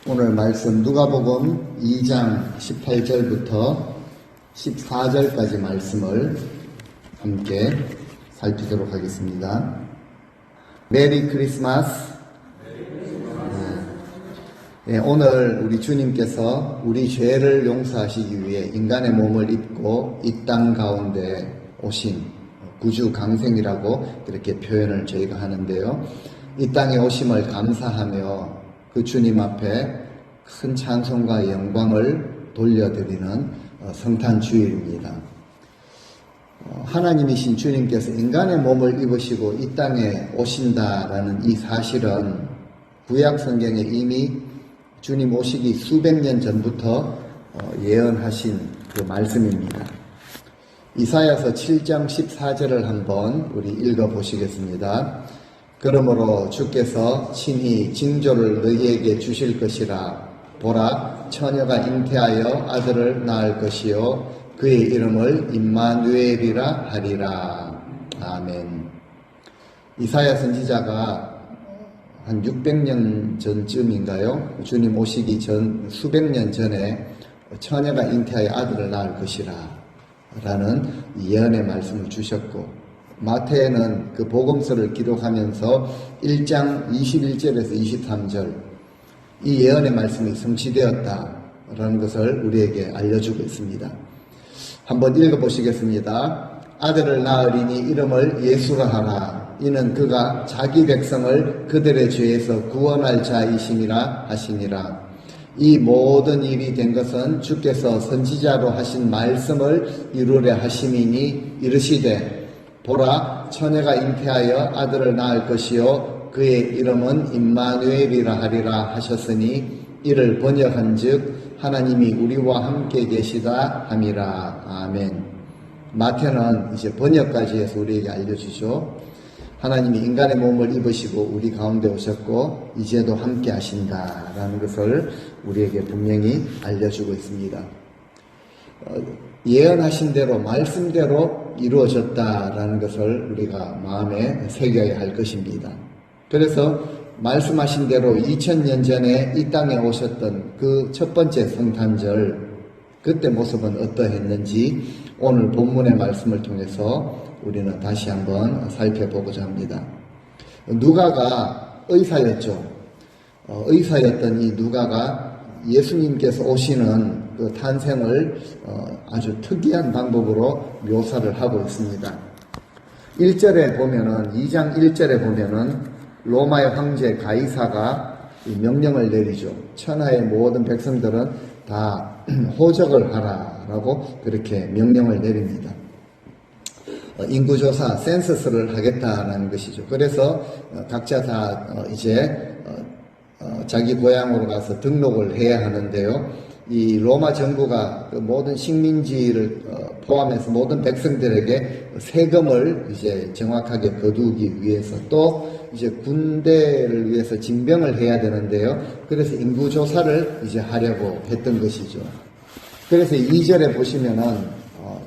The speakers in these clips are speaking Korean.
오늘 말씀 누가복음 2장 18절부터 14절까지 말씀을 함께 살피도록 하겠습니다. 메리 크리스마스. 오늘 우리 주님께서 우리 죄를 용서하시기 위해 인간의 몸을 입고 이 땅 가운데 오신 구주 강생이라고 그렇게 표현을 저희가 하는데요. 이 땅에 오심을 감사하며 그 주님 앞에 큰 찬송과 영광을 돌려드리는 성탄 주일입니다. 하나님이신 주님께서 인간의 몸을 입으시고 이 땅에 오신다라는 이 사실은 구약 성경에 이미 주님 오시기 수백 년 전부터 예언하신 그 말씀입니다. 이사야서 7장 14절을 한번 우리 읽어보시겠습니다. 그러므로 주께서 친히 징조를 너희에게 주실 것이라. 보라, 처녀가 잉태하여 아들을 낳을 것이요 그의 이름을 임마누엘이라 하리라. 아멘. 이사야 선지자가 한 600년 전쯤인가요? 주님 오시기 전 수백 년 전에 처녀가 잉태하여 아들을 낳을 것이라 라는 예언의 말씀을 주셨고, 마태는 그 복음서를 기록하면서 1장 21절에서 23절 이 예언의 말씀이 성취되었다라는 것을 우리에게 알려주고 있습니다. 한번 읽어보시겠습니다. 아들을 낳으리니 이름을 예수라 하라. 이는 그가 자기 백성을 그들의 죄에서 구원할 자이심이라 하시니라. 이 모든 일이 된 것은 주께서 선지자로 하신 말씀을 이루려 하심이니 이르시되 보라, 처녀가 잉태하여 아들을 낳을 것이요 그의 이름은 임마누엘이라 하리라 하셨으니 이를 번역한즉 하나님이 우리와 함께 계시다 함이라. 아멘. 마태는 이제 번역까지 해서 우리에게 알려주죠. 하나님이 인간의 몸을 입으시고 우리 가운데 오셨고 이제도 함께 하신다라는 것을 우리에게 분명히 알려주고 있습니다. 예언하신 대로 말씀대로 이루어졌다라는 것을 우리가 마음에 새겨야 할 것입니다. 그래서 말씀하신 대로 2000년 전에 이 땅에 오셨던 그 첫 번째 성탄절, 그때 모습은 어떠했는지 오늘 본문의 말씀을 통해서 우리는 다시 한번 살펴보고자 합니다. 누가가 의사였죠. 의사였던 이 누가가 예수님께서 오시는 그 탄생을 아주 특이한 방법으로 묘사를 하고 있습니다. 1절에 보면은, 2장 1절에 보면은 로마의 황제 가이사가 명령을 내리죠. 천하의 모든 백성들은 다 호적을 하라라고 그렇게 명령을 내립니다. 인구조사, 센서스를 하겠다라는 것이죠. 그래서 각자 다 이제 자기 고향으로 가서 등록을 해야 하는데요. 이 로마 정부가 그 모든 식민지를 포함해서 모든 백성들에게 세금을 이제 정확하게 거두기 위해서 또 이제 군대를 위해서 징병을 해야 되는데요. 그래서 인구조사를 이제 하려고 했던 것이죠. 그래서 2절에 보시면은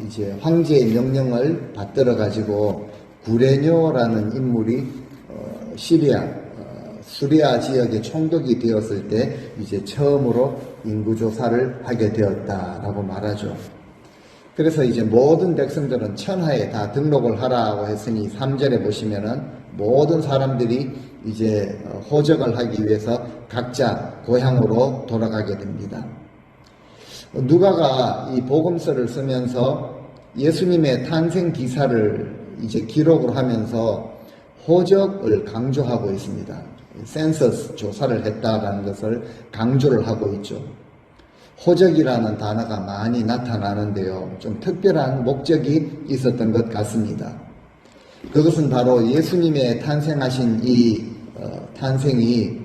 이제 황제의 명령을 받들어 가지고 구레뇨라는 인물이 수리아 지역에 총독이 되었을 때 이제 처음으로 인구조사를 하게 되었다라고 말하죠. 그래서 이제 모든 백성들은 천하에 다 등록을 하라고 했으니 3절에 보시면은 모든 사람들이 이제 호적을 하기 위해서 각자 고향으로 돌아가게 됩니다. 누가가 이 복음서를 쓰면서 예수님의 탄생 기사를 이제 기록을 하면서 호적을 강조하고 있습니다. 센서스 조사를 했다라는 것을 강조를 하고 있죠. 호적이라는 단어가 많이 나타나는데요. 좀 특별한 목적이 있었던 것 같습니다. 그것은 바로 예수님의 탄생하신 이 탄생이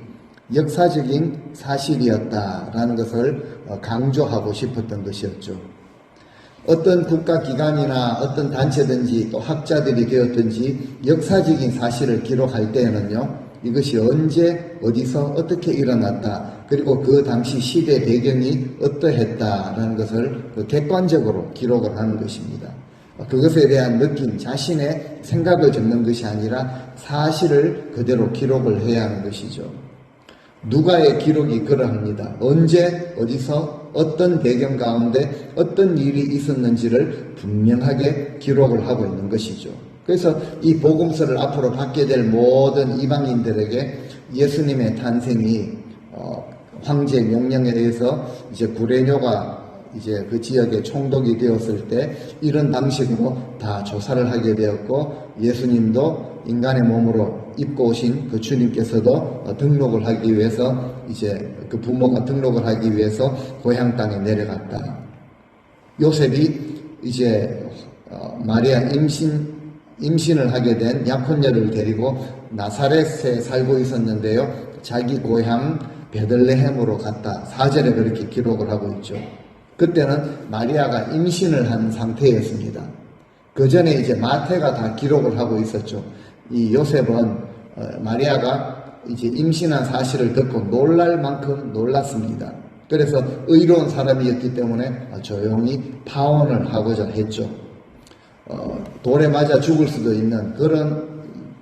역사적인 사실이었다라는 것을 강조하고 싶었던 것이었죠. 어떤 국가기관이나 어떤 단체든지 또 학자들이 되었든지 역사적인 사실을 기록할 때에는요, 이것이 언제 어디서 어떻게 일어났다, 그리고 그 당시 시대 배경이 어떠했다라는 것을 객관적으로 기록을 하는 것입니다. 그것에 대한 느낌, 자신의 생각을 적는 것이 아니라 사실을 그대로 기록을 해야 하는 것이죠. 누가의 기록이 그러합니다. 언제 어디서 어떤 배경 가운데 어떤 일이 있었는지를 분명하게 기록을 하고 있는 것이죠. 그래서 이 복음서를 앞으로 받게 될 모든 이방인들에게 예수님의 탄생이 황제 명령에 의해서 이제 구레뇨가 이제 그 지역에 총독이 되었을 때 이런 방식으로 다 조사를 하게 되었고, 예수님도 인간의 몸으로 입고 오신 그 주님께서도 등록을 하기 위해서 이제 그 부모가 등록을 하기 위해서 고향 땅에 내려갔다. 요셉이 이제 마리아 임신을 하게 된 약혼녀를 데리고 나사렛에 살고 있었는데요, 자기 고향 베들레헴으로 갔다. 4절에 그렇게 기록을 하고 있죠. 그때는 마리아가 임신을 한 상태였습니다. 그 전에 이제 마태가 다 기록을 하고 있었죠. 이 요셉은 마리아가 이제 임신한 사실을 듣고 놀랄 만큼 놀랐습니다. 그래서 의로운 사람이었기 때문에 조용히 파혼을 하고자 했죠. 돌에 맞아 죽을 수도 있는 그런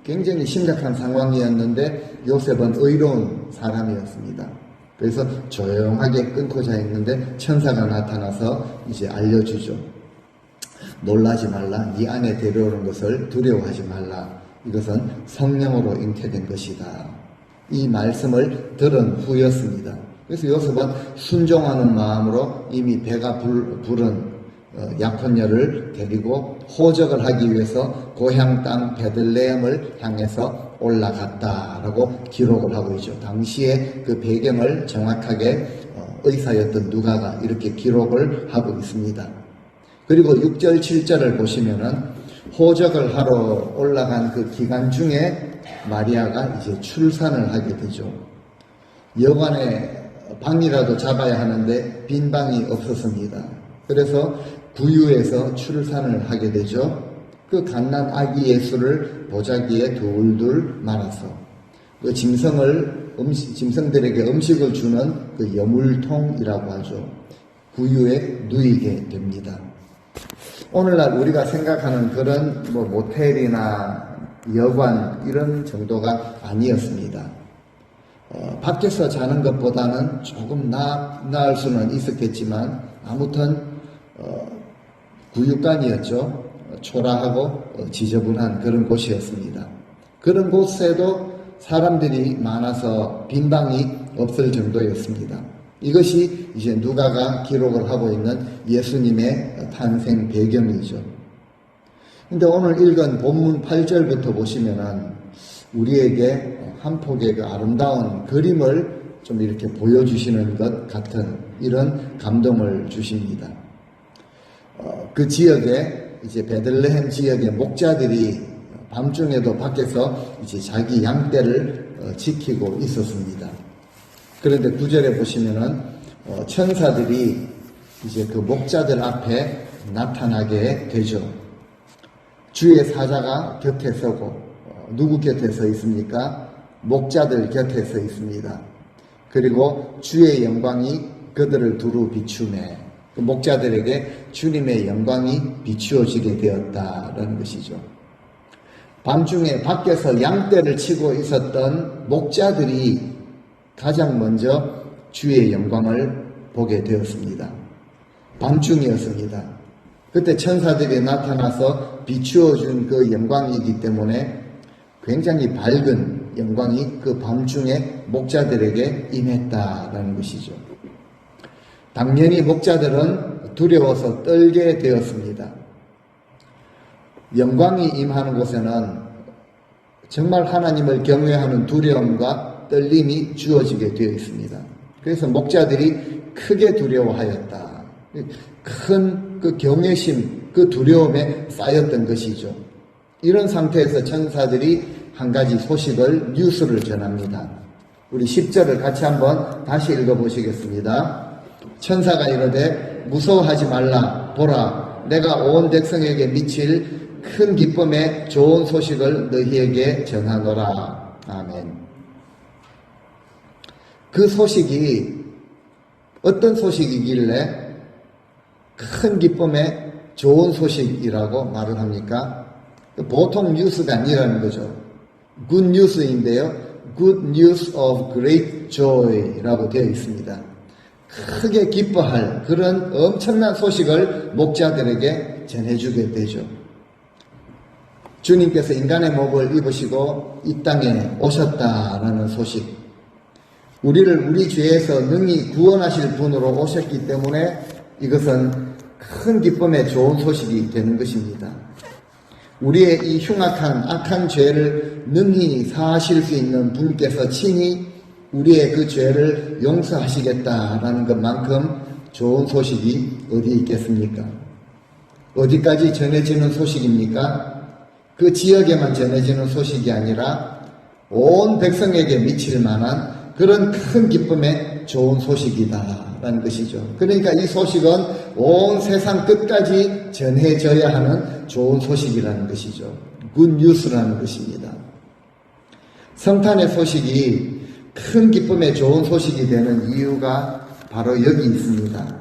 굉장히 심각한 상황이었는데 요셉은 의로운 사람이었습니다. 그래서 조용하게 끊고자 했는데 천사가 나타나서 이제 알려주죠. 놀라지 말라. 네 안에 데려오는 것을 두려워하지 말라. 이것은 성령으로 잉태된 것이다. 이 말씀을 들은 후였습니다. 그래서 요셉은 순종하는 마음으로 이미 배가 부른 약혼녀를 데리고 호적을 하기 위해서 고향 땅 베들레헴을 향해서 올라갔다라고 기록을 하고 있죠. 당시에 그 배경을 정확하게 의사였던 누가가 이렇게 기록을 하고 있습니다. 그리고 6절 7절을 보시면은 호적을 하러 올라간 그 기간 중에 마리아가 이제 출산을 하게 되죠. 여관에 방이라도 잡아야 하는데 빈 방이 없었습니다. 그래서 구유에서 출산을 하게 되죠. 그 갓난 아기 예수를 보자기에 둘둘 말아서 그 짐승들에게 음식을 주는 그 여물통이라고 하죠. 구유에 누이게 됩니다. 오늘날 우리가 생각하는 그런 모텔이나 여관 이런 정도가 아니었습니다. 밖에서 자는 것보다는 조금 나을 수는 있었겠지만 아무튼 구육간이었죠. 초라하고 지저분한 그런 곳이었습니다. 그런 곳에도 사람들이 많아서 빈방이 없을 정도였습니다. 이것이 이제 누가가 기록을 하고 있는 예수님의 탄생 배경이죠. 근데 오늘 읽은 본문 8절부터 보시면은 우리에게 한 폭의 그 아름다운 그림을 좀 이렇게 보여주시는 것 같은 이런 감동을 주십니다. 그 지역에 이제 베들레헴 지역의 목자들이 밤중에도 밖에서 이제 자기 양떼를 지키고 있었습니다. 그런데 9절에 보시면은 천사들이 이제 그 목자들 앞에 나타나게 되죠. 주의 사자가 곁에 서고 누구 곁에 서 있습니까? 목자들 곁에 서 있습니다. 그리고 주의 영광이 그들을 두루 비추매 그 목자들에게 주님의 영광이 비추어지게 되었다라는 것이죠. 밤중에 밖에서 양떼를 치고 있었던 목자들이 가장 먼저 주의 영광을 보게 되었습니다. 밤중이었습니다. 그때 천사들이 나타나서 비추어준 그 영광이기 때문에 굉장히 밝은 영광이 그 밤중에 목자들에게 임했다라는 것이죠. 당연히 목자들은 두려워서 떨게 되었습니다. 영광이 임하는 곳에는 정말 하나님을 경외하는 두려움과 떨림이 주어지게 되어 있습니다. 그래서 목자들이 크게 두려워하였다. 큰 그 경외심, 그 두려움에 쌓였던 것이죠. 이런 상태에서 천사들이 한 가지 소식을, 뉴스를 전합니다. 우리 10절을 같이 한번 다시 읽어보시겠습니다. 천사가 이르되 무서워하지 말라. 보라, 내가 온 백성에게 미칠 큰 기쁨의 좋은 소식을 너희에게 전하노라. 아멘. 그 소식이 어떤 소식이길래 큰 기쁨의 좋은 소식이라고 말을 합니까? 보통 뉴스가 아니라는 거죠. good news인데요. good news of great joy라고 되어 있습니다. 크게 기뻐할 그런 엄청난 소식을 목자들에게 전해주게 되죠. 주님께서 인간의 몸을 입으시고 이 땅에 오셨다라는 소식. 우리를 우리 죄에서 능히 구원하실 분으로 오셨기 때문에 이것은 큰 기쁨의 좋은 소식이 되는 것입니다. 우리의 이 흉악한 악한 죄를 능히 사하실 수 있는 분께서 친히 우리의 그 죄를 용서하시겠다라는 것만큼 좋은 소식이 어디 있겠습니까? 어디까지 전해지는 소식입니까? 그 지역에만 전해지는 소식이 아니라 온 백성에게 미칠 만한 그런 큰 기쁨의 좋은 소식이다라는 것이죠. 그러니까 이 소식은 온 세상 끝까지 전해져야 하는 좋은 소식이라는 것이죠. 굿 뉴스라는 것입니다. 성탄의 소식이 큰 기쁨의 좋은 소식이 되는 이유가 바로 여기 있습니다.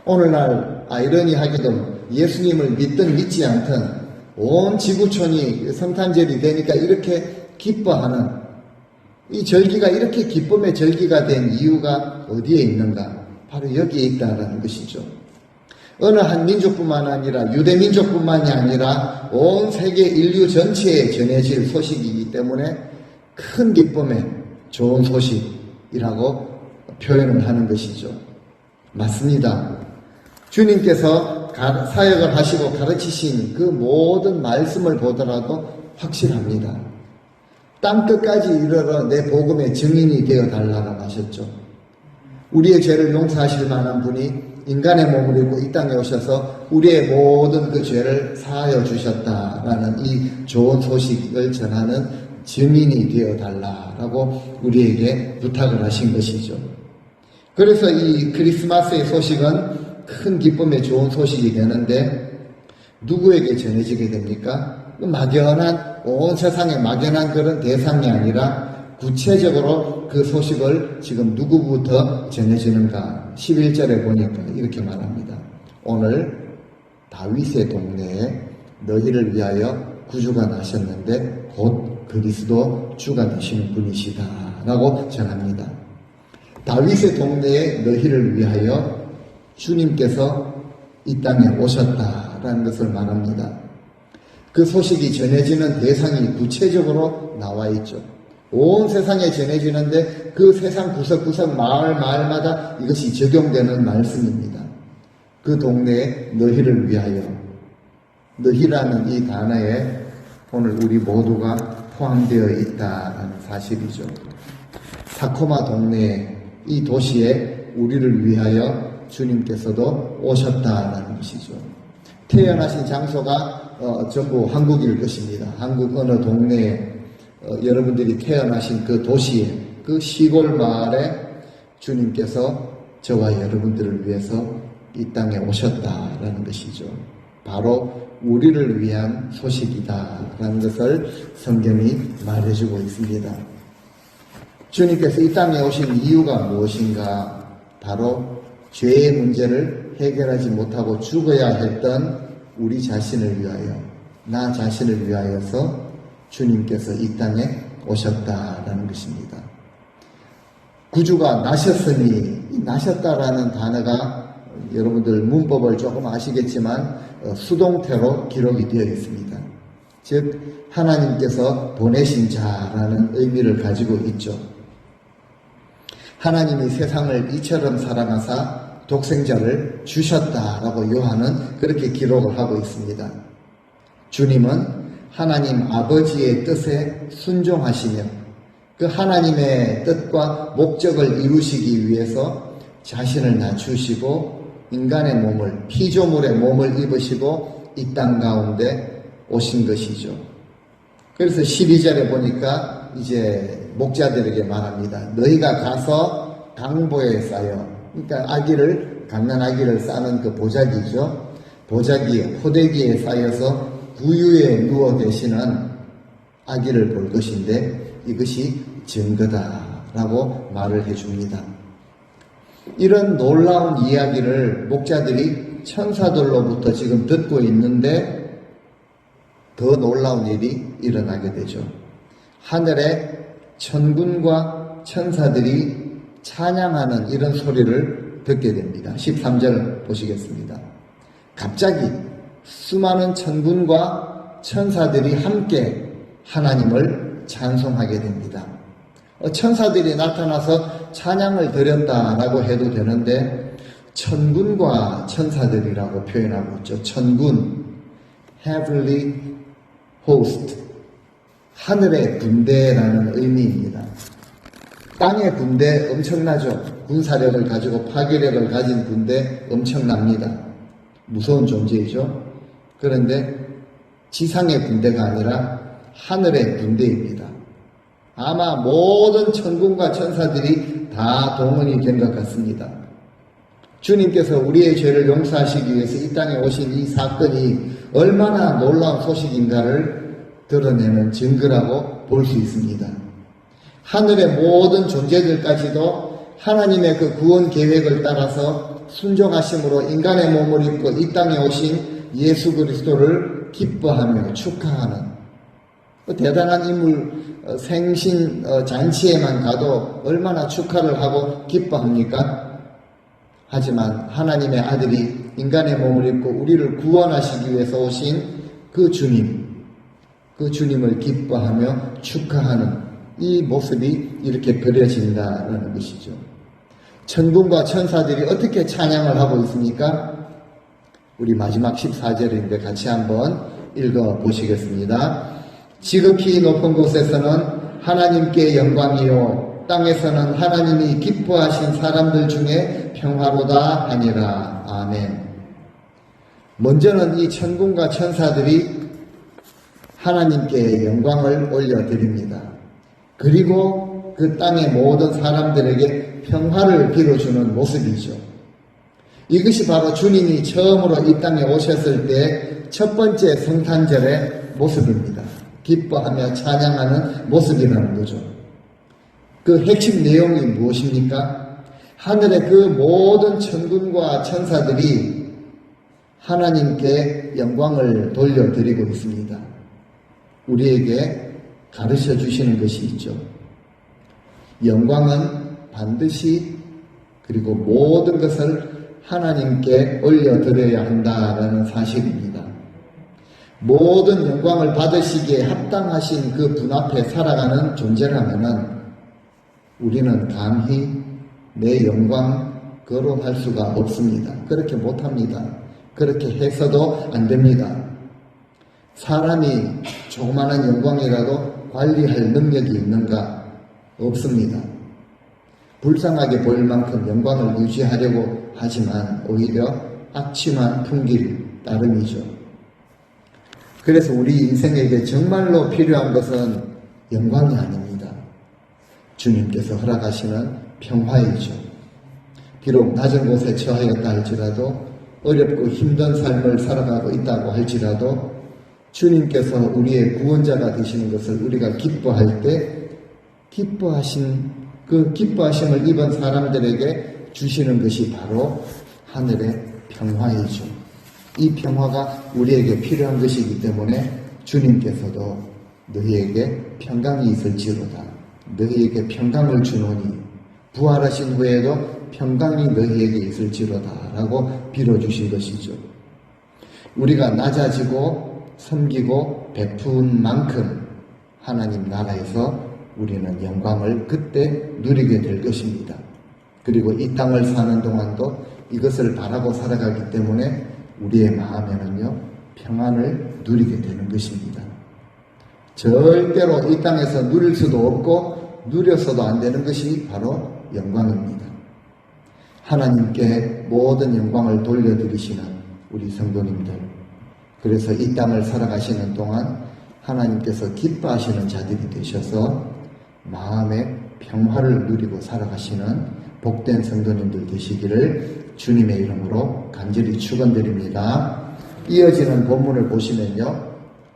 오늘날 아이러니하게도 예수님을 믿든 믿지 않든 온 지구촌이 성탄절이 되니까 이렇게 기뻐하는 이 절기가 이렇게 기쁨의 절기가 된 이유가 어디에 있는가? 바로 여기에 있다는 것이죠. 어느 한 민족뿐만 아니라 유대민족뿐만이 아니라 온 세계 인류 전체에 전해질 소식이기 때문에 큰 기쁨의 좋은 소식이라고 표현을 하는 것이죠. 맞습니다. 주님께서 사역을 하시고 가르치신 그 모든 말씀을 보더라도 확실합니다. 땅끝까지 이르러 내 복음의 증인이 되어 달라고 하셨죠. 우리의 죄를 용서하실 만한 분이 인간의 몸을 입고 이 땅에 오셔서 우리의 모든 그 죄를 사하여 주셨다라는 이 좋은 소식을 전하는 증인이 되어 달라고 우리에게 부탁을 하신 것이죠. 그래서 이 크리스마스의 소식은 큰 기쁨의 좋은 소식이 되는데 누구에게 전해지게 됩니까? 막연한 온 세상에 막연한 그런 대상이 아니라 구체적으로 그 소식을 지금 누구부터 전해주는가? 11절에 보니까 이렇게 말합니다. 오늘 다윗의 동네에 너희를 위하여 구주가 나셨는데 곧 그리스도 주가 되시는 분이시다 라고 전합니다. 다윗의 동네에 너희를 위하여 주님께서 이 땅에 오셨다라는 것을 말합니다. 그 소식이 전해지는 대상이 구체적으로 나와 있죠. 온 세상에 전해지는데 그 세상 구석구석 마을마다 이것이 적용되는 말씀입니다. 그 동네에 너희를 위하여, 너희라는 이 단어에 오늘 우리 모두가 포함되어 있다는 사실이죠. 사코마 동네에 이 도시에 우리를 위하여 주님께서도 오셨다는 것이죠. 태어나신 장소가 전부 한국일 것입니다. 한국 어느 동네에 여러분들이 태어나신 그 도시에 그 시골 마을에 주님께서 저와 여러분들을 위해서 이 땅에 오셨다라는 것이죠. 바로 우리를 위한 소식이다라는 것을 성경이 말해주고 있습니다. 주님께서 이 땅에 오신 이유가 무엇인가? 바로 죄의 문제를 해결하지 못하고 죽어야 했던 우리 자신을 위하여, 나 자신을 위하여서 주님께서 이 땅에 오셨다라는 것입니다. 구주가 나셨으니, 나셨다라는 단어가 여러분들 문법을 조금 아시겠지만 수동태로 기록이 되어 있습니다. 즉 하나님께서 보내신 자라는 의미를 가지고 있죠. 하나님이 세상을 이처럼 사랑하사 독생자를 주셨다라고 요한은 그렇게 기록을 하고 있습니다. 주님은 하나님 아버지의 뜻에 순종하시며 그 하나님의 뜻과 목적을 이루시기 위해서 자신을 낮추시고 인간의 몸을, 피조물의 몸을 입으시고 이 땅 가운데 오신 것이죠. 그래서 12절에 보니까 이제 목자들에게 말합니다. 너희가 가서 강보에 쌓여, 그러니까 갓난 아기를 싸는 그 보자기죠. 보자기에 포대기에 쌓여서 구유에 누워 계시는 아기를 볼 것인데 이것이 증거다라고 말을 해줍니다. 이런 놀라운 이야기를 목자들이 천사들로부터 지금 듣고 있는데 더 놀라운 일이 일어나게 되죠. 하늘에 천군과 천사들이 찬양하는 이런 소리를 듣게 됩니다. 13절 보시겠습니다. 갑자기 수많은 천군과 천사들이 함께 하나님을 찬송하게 됩니다. 천사들이 나타나서 찬양을 드렸다라고 해도 되는데 천군과 천사들이라고 표현하고 있죠. 천군, heavenly host, 하늘의 군대라는 의미입니다. 땅의 군대 엄청나죠. 군사력을 가지고 파괴력을 가진 군대 엄청납니다. 무서운 존재이죠. 그런데 지상의 군대가 아니라 하늘의 군대입니다. 아마 모든 천군과 천사들이 다 동원이 된 것 같습니다. 주님께서 우리의 죄를 용서하시기 위해서 이 땅에 오신 이 사건이 얼마나 놀라운 소식인가를 드러내는 증거라고 볼 수 있습니다. 하늘의 모든 존재들까지도 하나님의 그 구원 계획을 따라서 순종하심으로 인간의 몸을 입고 이 땅에 오신 예수 그리스도를 기뻐하며 축하하는 대단한 인물 생신 잔치에만 가도 얼마나 축하를 하고 기뻐합니까? 하지만 하나님의 아들이 인간의 몸을 입고 우리를 구원하시기 위해서 오신 그 주님을 기뻐하며 축하하는 이 모습이 이렇게 그려진다는 것이죠. 천군과 천사들이 어떻게 찬양을 하고 있습니까? 우리 마지막 14절인데 같이 한번 읽어 보시겠습니다. 지극히 높은 곳에서는 하나님께 영광이요 땅에서는 하나님이 기뻐하신 사람들 중에 평화로다 하니라. 아멘. 먼저는 이 천군과 천사들이 하나님께 영광을 올려드립니다. 그리고 그 땅의 모든 사람들에게 평화를 빌어주는 모습이죠. 이것이 바로 주님이 처음으로 이 땅에 오셨을 때 첫 번째 성탄절의 모습입니다. 기뻐하며 찬양하는 모습이라는 거죠. 그 핵심 내용이 무엇입니까? 하늘의 그 모든 천군과 천사들이 하나님께 영광을 돌려드리고 있습니다. 우리에게 가르쳐 주시는 것이 있죠. 영광은 반드시 그리고 모든 것을 하나님께 올려드려야 한다라는 사실입니다. 모든 영광을 받으시기에 합당하신 그 분 앞에 살아가는 존재라면은 우리는 감히 내 영광 거론할 수가 없습니다. 그렇게 못합니다. 그렇게 해서도 안 됩니다. 사람이 조그마한 영광이라도 관리할 능력이 있는가? 없습니다. 불쌍하게 보일 만큼 영광을 유지하려고 하지만 오히려 악취만 풍길 따름이죠. 그래서 우리 인생에게 정말로 필요한 것은 영광이 아닙니다. 주님께서 허락하시는 평화이죠. 비록 낮은 곳에 처하였다 할지라도 어렵고 힘든 삶을 살아가고 있다고 할지라도 주님께서 우리의 구원자가 되시는 것을 우리가 기뻐할 때 그 기뻐하심을 입은 사람들에게 주시는 것이 바로 하늘의 평화이죠. 이 평화가 우리에게 필요한 것이기 때문에 주님께서도 너희에게 평강이 있을지로다. 너희에게 평강을 주노니 부활하신 후에도 평강이 너희에게 있을지로다 라고 빌어주신 것이죠. 우리가 낮아지고 섬기고 베푼 만큼 하나님 나라에서 우리는 영광을 그때 누리게 될 것입니다. 그리고 이 땅을 사는 동안도 이것을 바라고 살아가기 때문에 우리의 마음에는요 평안을 누리게 되는 것입니다. 절대로 이 땅에서 누릴 수도 없고 누려서도 안 되는 것이 바로 영광입니다. 하나님께 모든 영광을 돌려드리시는 우리 성도님들, 그래서 이 땅을 살아가시는 동안 하나님께서 기뻐하시는 자들이 되셔서 마음의 평화를 누리고 살아가시는 복된 성도님들 되시기를 주님의 이름으로 간절히 축원드립니다. 이어지는 본문을 보시면요.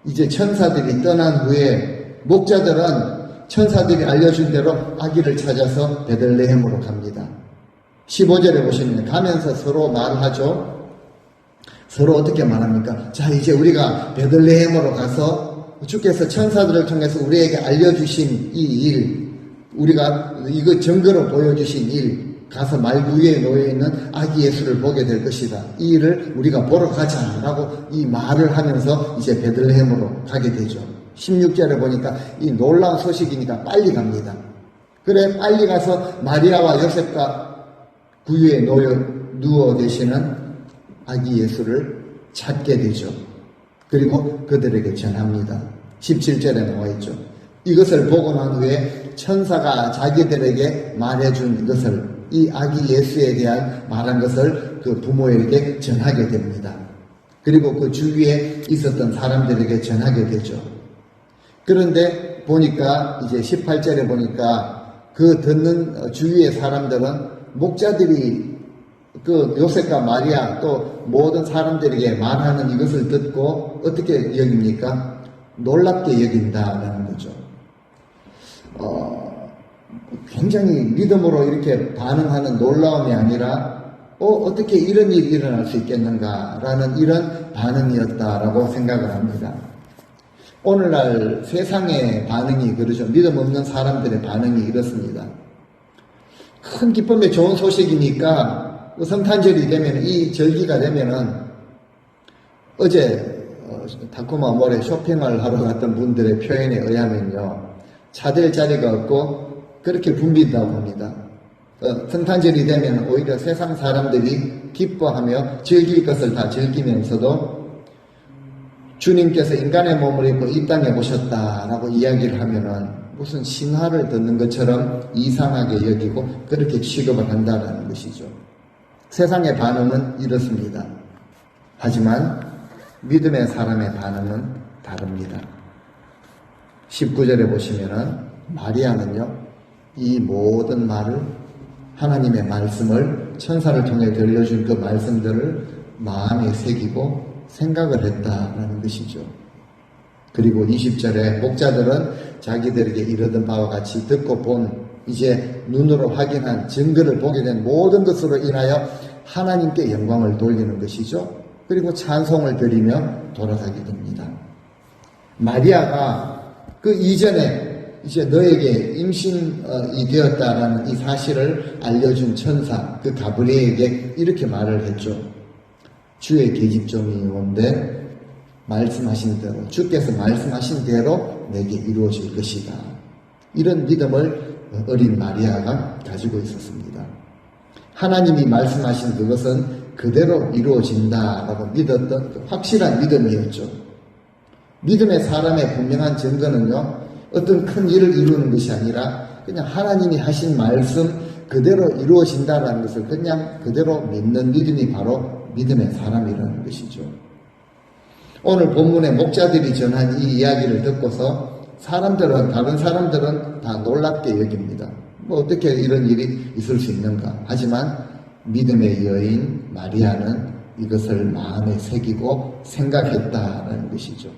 이제 천사들이 떠난 후에 목자들은 천사들이 알려준 대로 아기를 찾아서 베들레헴으로 갑니다. 15절에 보시면 가면서 서로 말하죠. 서로 어떻게 말합니까? 자, 이제 우리가 베들레헴으로 가서 주께서 천사들을 통해서 우리에게 알려주신 이 일, 우리가 이거 증거로 보여주신 일, 가서 말구 위에 놓여있는 아기 예수를 보게 될 것이다. 이 일을 우리가 보러 가자라고 이 말을 하면서 이제 베들레헴으로 가게 되죠. 16절에 보니까 이 놀라운 소식이니까 빨리 갑니다. 그래, 빨리 가서 마리아와 요셉과 구유에 누워 계시는 아기 예수를 찾게 되죠. 그리고 그들에게 전합니다. 17절에 나와 있죠. 이것을 보고 난 후에 천사가 자기들에게 말해준 것을, 이 아기 예수에 대한 말한 것을 그 부모에게 전하게 됩니다. 그리고 그 주위에 있었던 사람들에게 전하게 되죠. 그런데 보니까 이제 18절에 보니까 그 듣는 주위의 사람들은 목자들이 그 요셉과 마리아 또 모든 사람들에게 말하는 이것을 듣고 어떻게 여깁니까? 놀랍게 여긴다라는 거죠. 굉장히 믿음으로 이렇게 반응하는 놀라움이 아니라 어떻게 이런 일이 일어날 수 있겠는가라는 이런 반응이었다라고 생각을 합니다. 오늘날 세상의 반응이 그러죠. 믿음 없는 사람들의 반응이 이렇습니다. 큰 기쁨의 좋은 소식이니까 성탄절이 되면, 이 절기가 되면은, 어제 타코마 몰에 쇼핑을 하러 갔던 분들의 표현에 의하면요, 차댈 자리가 없고 그렇게 붐빈다고 합니다. 성탄절이 되면 오히려 세상 사람들이 기뻐하며 즐길 것을 다 즐기면서도 주님께서 인간의 몸을 입고 이 땅에 오셨다라고 이야기를 하면은 무슨 신화를 듣는 것처럼 이상하게 여기고 그렇게 취급을 한다라는 것이죠. 세상의 반응은 이렇습니다. 하지만 믿음의 사람의 반응은 다릅니다. 19절에 보시면은 마리아는요, 이 모든 말을, 하나님의 말씀을 천사를 통해 들려준 그 말씀들을 마음에 새기고 생각을 했다라는 것이죠. 그리고 20절에 목자들은 자기들에게 이르던 바와 같이 듣고 본, 이제 눈으로 확인한 증거를 보게 된 모든 것으로 인하여 하나님께 영광을 돌리는 것이죠. 그리고 찬송을 드리며 돌아가게 됩니다. 마리아가 그 이전에 이제 너에게 임신이 되었다라는 이 사실을 알려준 천사, 그 가브리엘에게 이렇게 말을 했죠. 주의 계집종이 온데 말씀하신 대로, 주께서 말씀하신 대로 내게 이루어질 것이다. 이런 믿음을 어린 마리아가 가지고 있었습니다. 하나님이 말씀하신 그것은 그대로 이루어진다라고 믿었던 그 확실한 믿음이었죠. 믿음의 사람의 분명한 증거는요, 어떤 큰 일을 이루는 것이 아니라 그냥 하나님이 하신 말씀 그대로 이루어진다라는 것을 그냥 그대로 믿는 믿음이 바로 믿음의 사람이라는 것이죠. 오늘 본문의 목자들이 전한 이 이야기를 듣고서 다른 사람들은 다 놀랍게 여깁니다. 뭐 어떻게 이런 일이 있을 수 있는가. 하지만 믿음의 여인 마리아는 이것을 마음에 새기고 생각했다라는 것이죠.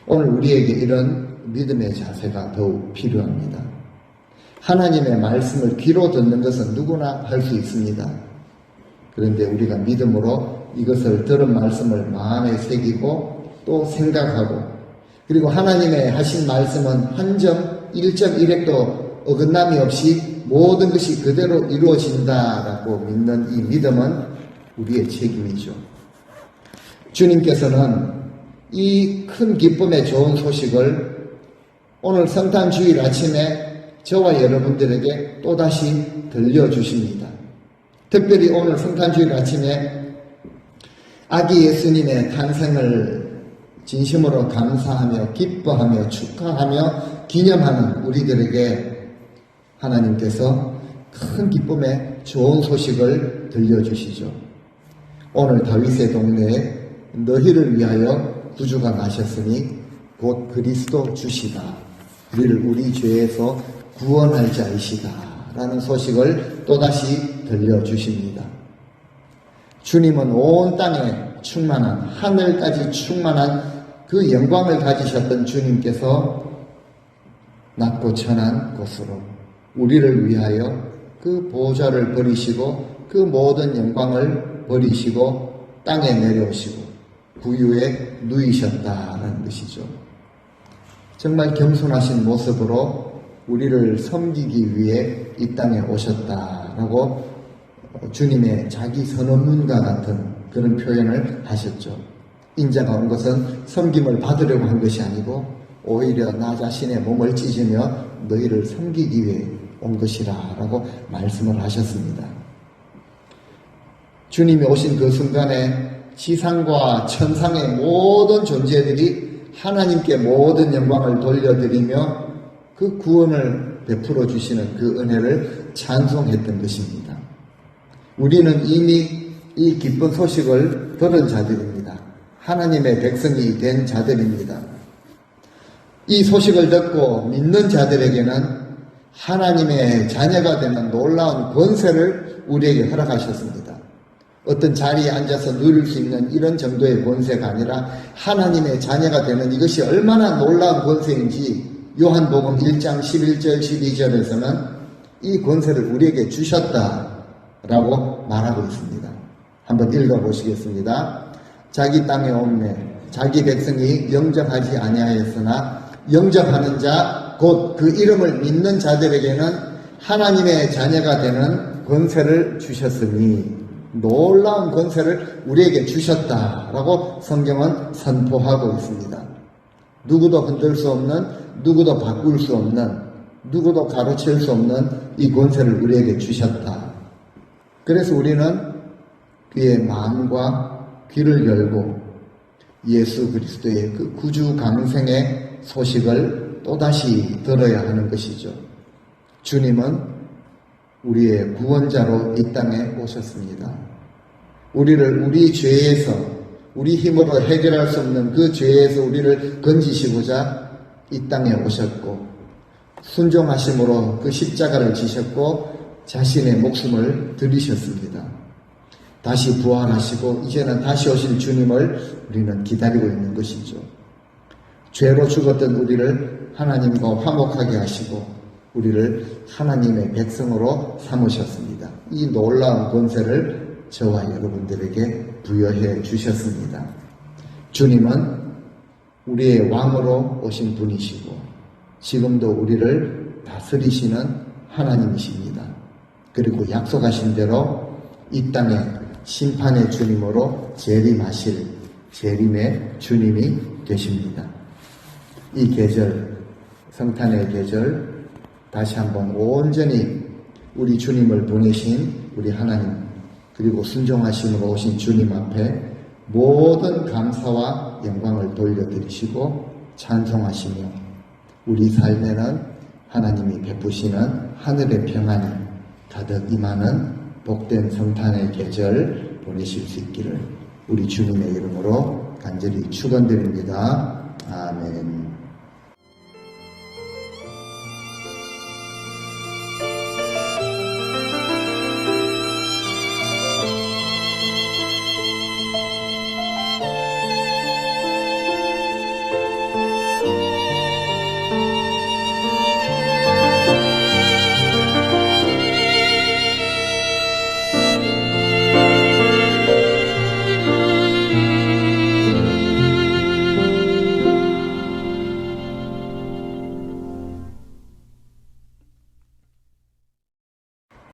오늘 우리에게 이런 믿음의 자세가 더욱 필요합니다. 하나님의 말씀을 귀로 듣는 것은 누구나 할 수 있습니다. 그런데 우리가 믿음으로 이것을 들은 말씀을 마음에 새기고 또 생각하고, 그리고 하나님의 하신 말씀은 한 점 1.1획도 어긋남이 없이 모든 것이 그대로 이루어진다라고 믿는 이 믿음은 우리의 책임이죠. 주님께서는 이 큰 기쁨의 좋은 소식을 오늘 성탄 주일 아침에 저와 여러분들에게 또다시 들려주십니다. 특별히 오늘 성탄 주일 아침에 아기 예수님의 탄생을 진심으로 감사하며 기뻐하며 축하하며 기념하는 우리들에게 하나님께서 큰 기쁨의 좋은 소식을 들려주시죠. 오늘 다윗의 동네에 너희를 위하여 구주가 나셨으니 곧 그리스도 주시다. 우리를 우리 죄에서 구원할 자이시다. 라는 소식을 또다시 들려주십니다. 주님은 온 땅에 충만한, 하늘까지 충만한 그 영광을 가지셨던 주님께서 낮고 천한 곳으로 우리를 위하여 그 보좌를 버리시고 그 모든 영광을 버리시고 땅에 내려오시고 구유에 누이셨다는 것이죠. 정말 겸손하신 모습으로 우리를 섬기기 위해 이 땅에 오셨다라고 주님의 자기 선언문과 같은 그런 표현을 하셨죠. 인자가 온 것은 섬김을 받으려고 한 것이 아니고 오히려 나 자신의 몸을 찢으며 너희를 섬기기 위해 온 것이라 라고 말씀을 하셨습니다. 주님이 오신 그 순간에 지상과 천상의 모든 존재들이 하나님께 모든 영광을 돌려드리며 그 구원을 베풀어 주시는 그 은혜를 찬송했던 것입니다. 우리는 이미 이 기쁜 소식을 들은 자들입니다. 하나님의 백성이 된 자들입니다. 이 소식을 듣고 믿는 자들에게는 하나님의 자녀가 되는 놀라운 권세를 우리에게 허락하셨습니다. 어떤 자리에 앉아서 누릴 수 있는 이런 정도의 권세가 아니라 하나님의 자녀가 되는 이것이 얼마나 놀라운 권세인지 요한복음 1장 11절 12절에서는 이 권세를 우리에게 주셨다라고 말하고 있습니다. 한번 읽어보시겠습니다. 자기 땅에 옴매 자기 백성이 영접하지 아니하였으나 영접하는 자 곧 그 이름을 믿는 자들에게는 하나님의 자녀가 되는 권세를 주셨으니 놀라운 권세를 우리에게 주셨다라고 성경은 선포하고 있습니다. 누구도 흔들 수 없는, 누구도 바꿀 수 없는, 누구도 가로챌 수 없는 이 권세를 우리에게 주셨다. 그래서 우리는 그의 마음과 귀를 열고 예수 그리스도의 그 구주 강생의 소식을 또다시 들어야 하는 것이죠. 주님은 우리의 구원자로 이 땅에 오셨습니다. 우리를 우리 죄에서, 우리 힘으로 해결할 수 없는 그 죄에서 우리를 건지시고자 이 땅에 오셨고 순종하심으로 그 십자가를 지셨고 자신의 목숨을 드리셨습니다. 다시 부활하시고 이제는 다시 오실 주님을 우리는 기다리고 있는 것이죠. 죄로 죽었던 우리를 하나님과 화목하게 하시고 우리를 하나님의 백성으로 삼으셨습니다. 이 놀라운 권세를 저와 여러분들에게 부여해 주셨습니다. 주님은 우리의 왕으로 오신 분이시고 지금도 우리를 다스리시는 하나님이십니다. 그리고 약속하신 대로 이 땅에 심판의 주님으로 재림하실 재림의 주님이 되십니다. 이 계절, 성탄의 계절 다시 한번 온전히 우리 주님을 보내신 우리 하나님 그리고 순종하심으로 오신 주님 앞에 모든 감사와 영광을 돌려드리시고 찬송하시며 우리 삶에는 하나님이 베푸시는 하늘의 평안이 가득 임하는 복된 성탄의 계절 보내실 수 있기를 우리 주님의 이름으로 간절히 축원드립니다. 아멘.